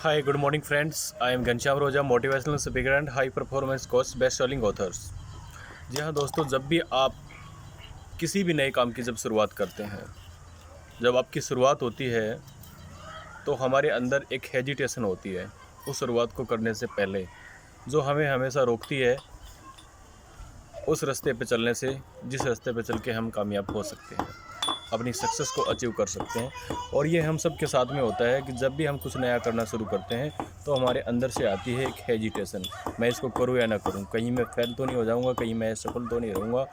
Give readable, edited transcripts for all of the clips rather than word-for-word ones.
Hi, good morning friends. I am Ghanshyam Roja, motivational speaker and high performance coach, best selling authors. जी हाँ दोस्तों, जब भी आप किसी भी नए काम की जब शुरुआत करते हैं, जब आपकी शुरुआत होती है तो हमारे अंदर एक हेजिटेशन होती है उस शुरुआत को करने से पहले, जो हमें हमेशा रोकती है उस रास्ते पे चलने से जिस रास्ते पे चल के हम कामयाब हो सकते हैं, अपनी सक्सेस को अचीव कर सकते हैं। और ये हम सब के साथ में होता है कि जब भी हम कुछ नया करना शुरू करते हैं तो हमारे अंदर से आती है एक हेजिटेशन, मैं इसको करूँ या ना करूँ, कहीं मैं फेल तो नहीं हो जाऊँगा, कहीं मैं सफल तो नहीं रहूँगा,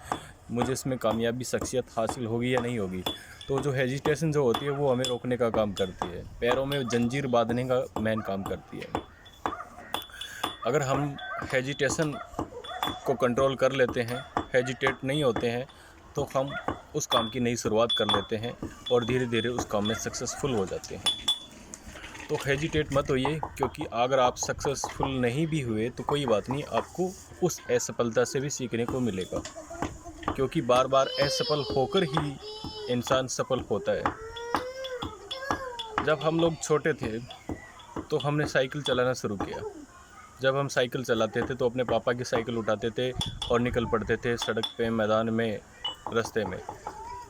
मुझे इसमें कामयाबी शख्सियत हासिल होगी या नहीं होगी। तो जो हेजिटेशन जो होती है वो हमें रोकने का काम करती है, पैरों में जंजीर बांधने का मेन काम करती है। अगर हम हेजिटेशन को कंट्रोल कर लेते हैं, हेजिटेट नहीं होते हैं, तो हम उस काम की नई शुरुआत कर लेते हैं और धीरे धीरे उस काम में सक्सेसफुल हो जाते हैं। तो हेजिटेट मत होइए, क्योंकि अगर आप सक्सेसफुल नहीं भी हुए तो कोई बात नहीं, आपको उस असफलता से भी सीखने को मिलेगा, क्योंकि बार बार असफल होकर ही इंसान सफल होता है। जब हम लोग छोटे थे तो हमने साइकिल चलाना शुरू किया। जब हम साइकिल चलाते थे तो अपने पापा की साइकिल उठाते थे और निकल पड़ते थे सड़क पे, मैदान में, रास्ते में।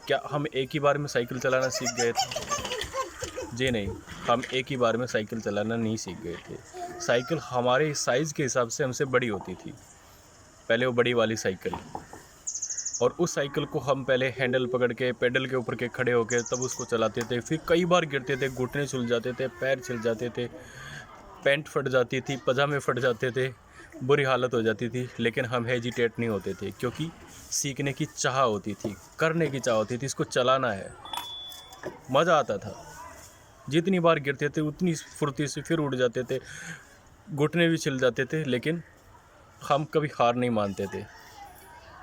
क्या हम एक ही बार में साइकिल चलाना सीख गए थे? जी नहीं, हम एक ही बार में साइकिल चलाना नहीं सीख गए थे। साइकिल हमारे साइज़ के हिसाब से हमसे बड़ी होती थी, पहले वो बड़ी वाली साइकिल, और उस साइकिल को हम पहले हैंडल पकड़ के पेडल के ऊपर के खड़े होकर तब उसको चलाते थे। फिर कई बार गिरते थे, घुटने छिल जाते थे, पैर छिल जाते थे, पैंट फट जाती थी, पजामे फट जाते थे, बुरी हालत हो जाती थी, लेकिन हम हेजिटेट नहीं होते थे, क्योंकि सीखने की चाह होती थी, करने की चाह होती थी, इसको चलाना है, मज़ा आता था। जितनी बार गिरते थे उतनी फुर्ती से फिर उड़ जाते थे, घुटने भी छिल जाते थे, लेकिन हम कभी हार नहीं मानते थे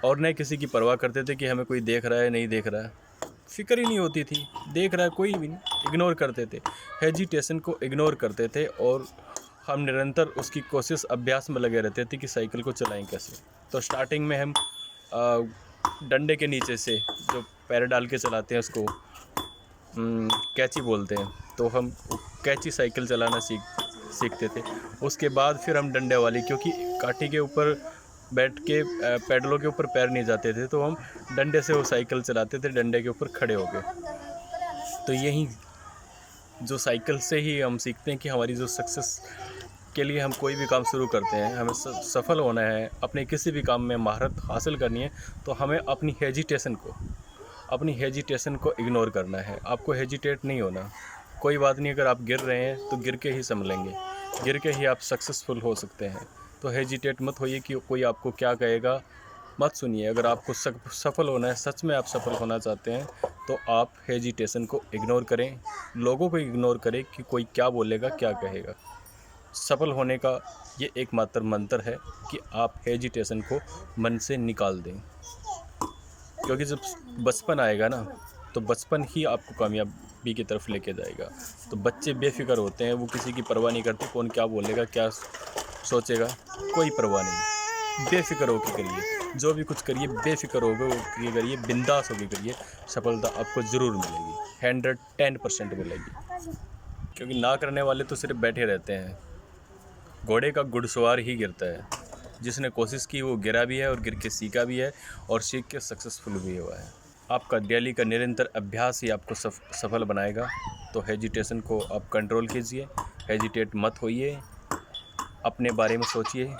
और न किसी की परवाह करते थे कि हमें कोई देख रहा है नहीं देख रहा है, फिक्र ही नहीं होती थी, देख रहा है कोई भी नहीं, इग्नोर करते थे, हेजिटेशन को इग्नोर करते थे। और हम निरंतर उसकी कोशिश, अभ्यास में लगे रहते थे कि साइकिल को चलाएं कैसे। तो स्टार्टिंग में हम डंडे के नीचे से जो पैर डाल के चलाते हैं उसको कैची बोलते हैं, तो हम कैची साइकिल चलाना सीखते थे। उसके बाद फिर हम डंडे वाली, क्योंकि काठी के ऊपर बैठ के पैडलों के ऊपर पैर नहीं जाते थे, तो हम डंडे से वो साइकिल चलाते थे, डंडे के ऊपर खड़े होके। तो यही जो साइकिल से ही हम सीखते हैं कि हमारी जो सक्सेस के लिए हम कोई भी काम शुरू करते हैं, हमें सफल होना है, अपने किसी भी काम में महारत हासिल करनी है, तो हमें अपनी हेजिटेशन को इग्नोर करना है। आपको हेजिटेट नहीं होना, कोई बात नहीं, अगर आप गिर रहे हैं तो गिर के ही संभलेंगे, गिर के ही आप सक्सेसफुल हो सकते हैं। तो हेजिटेट मत होइए कि कोई आपको क्या कहेगा, मत सुनिए। अगर आपको सफल होना है, सच में आप सफल होना चाहते हैं, तो आप हेजिटेशन को इग्नोर करें, लोगों को इग्नोर करें कि कोई क्या बोलेगा, क्या कहेगा। सफल होने का ये एकमात्र मंत्र है कि आप हेजिटेशन को मन से निकाल दें, क्योंकि जब बचपन आएगा ना, तो बचपन ही आपको कामयाबी की तरफ लेके जाएगा। तो बच्चे बेफिक्र होते हैं, वो किसी की परवाह नहीं करते, कौन क्या बोलेगा, क्या सोचेगा, कोई परवाह नहीं। बेफिक्र होकर करिए, जो भी कुछ करिए बेफिक्र होकर करिए, बिंदास होकर करिए, सफलता आपको ज़रूर मिलेगी, 110% मिलेगी। क्योंकि ना करने वाले तो सिर्फ बैठे रहते हैं, घोड़े का घुड़सवार ही गिरता है। जिसने कोशिश की वो गिरा भी है और गिर के सीखा भी है और सीख के सक्सेसफुल भी हुआ है। आपका डेली का निरंतर अभ्यास ही आपको सफल बनाएगा। तो हेजिटेशन को आप कंट्रोल कीजिए, हेजिटेट मत होइए, अपने बारे में सोचिए,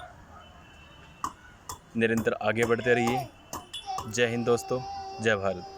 निरंतर आगे बढ़ते रहिए। जय हिंद दोस्तों, जय भारत।